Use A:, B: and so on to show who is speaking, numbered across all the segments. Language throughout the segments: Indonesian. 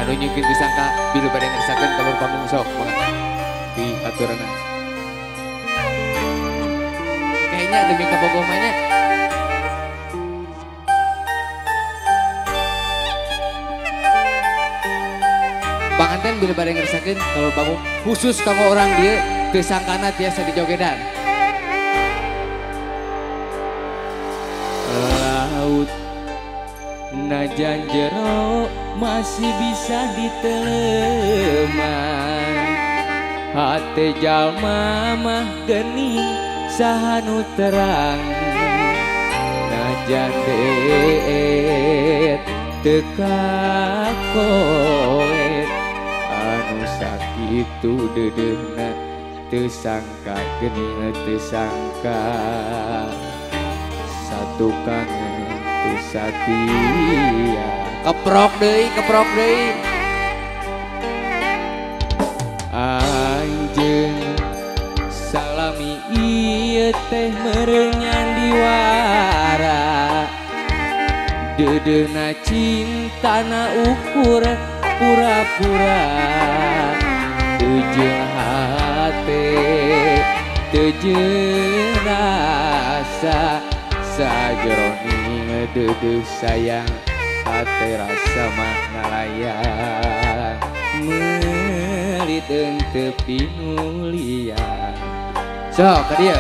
A: anu nyungkin disangka bila pada ngerasakan kalau pamung sok banget di aturan kayaknya demi kebogomanya panganten bila pada ngerasakan kalau pamung khusus kamu orang dia disangkana biasa di jogedan laut najan jero masih bisa diteleman hati jalma mah geni sahanu terang najan deet teka koet anu sakitu dedehna tersangka geni tersangka satu kangen satia keprok deui anjeun salami ieu teh merengan diwara dedeuna cintana ukur pura-pura tujuan hate tujuan rasa sajeroning dede sayang hati rasa mah ngalayan melit ente pinulian so ke dia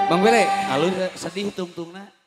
A: Bang Bele.
B: Alun sedih tungtungna.